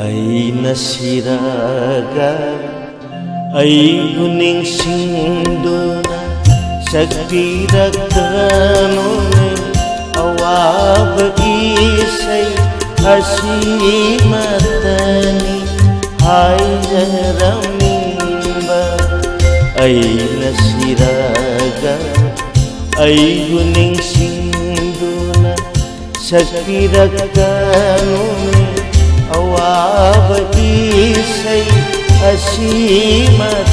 Aina siraga aibu ningsingduna sagpirakanone awab isay asimatani hay jaramimba. Aina siraga aibu ningsingduna sagpirakanone awab isay asimatani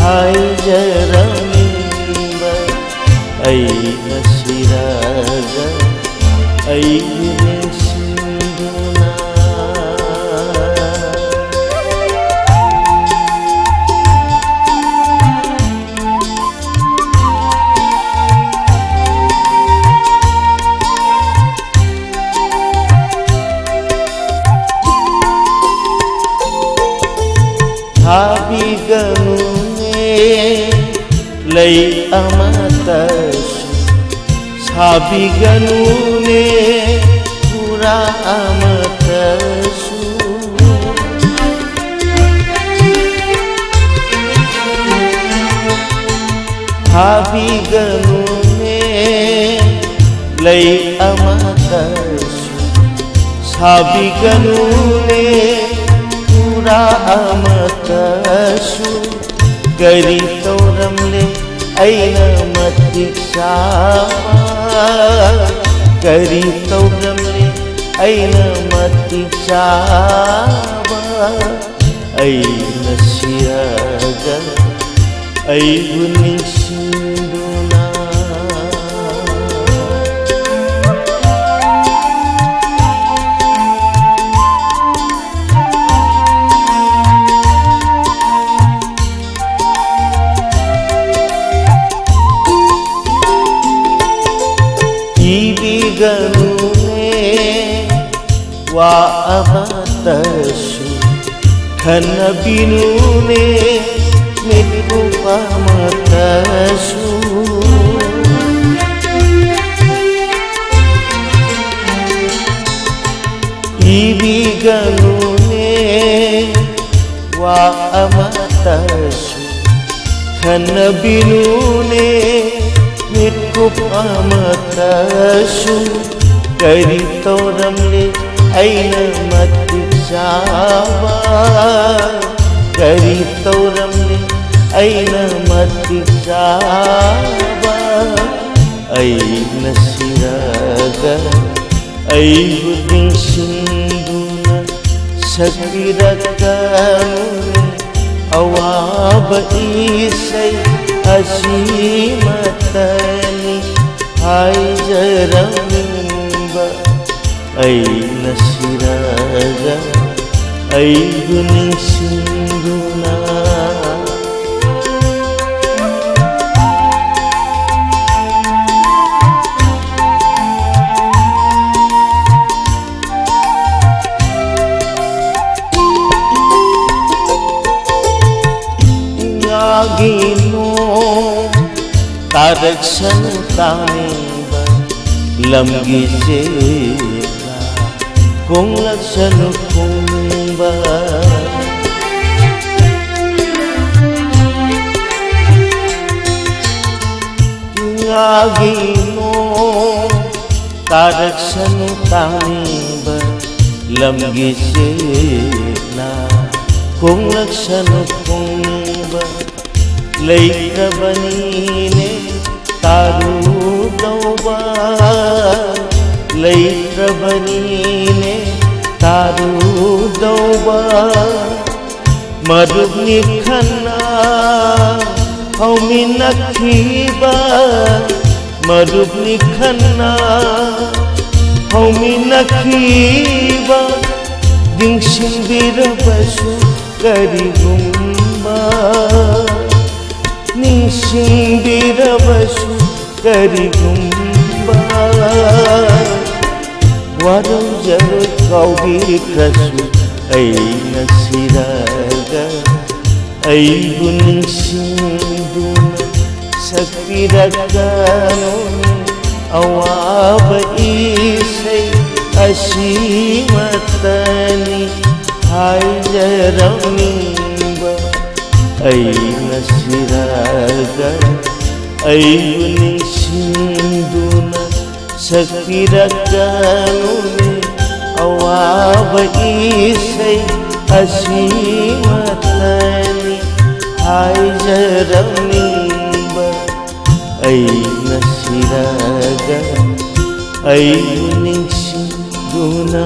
hay jaramimba. Aina siraga aibu ningsingduna. Sabiganune lay amatasu, sabiganune pura amatasu. Sabiganune lay amatasu, sabiganune amatasu. Gari tauramle aina matiksama, gari tauramle aina matiksama. Aina siraga aibu ningsingduna. Ibiganune wa amatasu, kanabinune mitku amatasu. Ibiganune wa amatasu, kanabinune mitku amatasu. Gari tauramle aina matiksama, gari tauramle aina matiksama. Aina siraga aibu ningsingduna sagpirakanone awab isay asimatani hay jaramimba. Aina siraga aibu ningsingduna. Ngagino taraksan taniba lamgisela kung laksano kumba. Ngagino taraksan taniba lamgisela kung laksano kumba. Laitrabanine tarudauba, laitrabanine tarudauba. Marubni khana hauminakhiba, marubni khana hauminakhiba. Dingsingirabasu karigumba, ningsingirabasu karigumba. Warau jarut kaubikrasu aina siraga aibu ningsingduna sagpirakanone awab isay asimatani ꯍꯥꯏꯖꯔꯝꯅꯤꯡꯕ ꯑꯩꯅ ꯁꯤꯔꯒ ꯑꯩꯕꯨ ꯅꯤꯡꯁꯤꯡꯗꯨꯅ ꯁꯛꯄꯤꯔꯛꯀꯅꯨꯅꯦ ꯑꯋꯥꯕ ꯏꯁꯩ ꯑꯁꯤꯃꯇꯅꯤ ꯍꯥꯏꯖꯔꯝꯅꯤꯡꯕ ꯑꯩꯅ ꯁꯤꯔꯒ ꯑꯩꯕꯨ ꯅꯤꯡꯁꯤꯡꯗꯨꯅ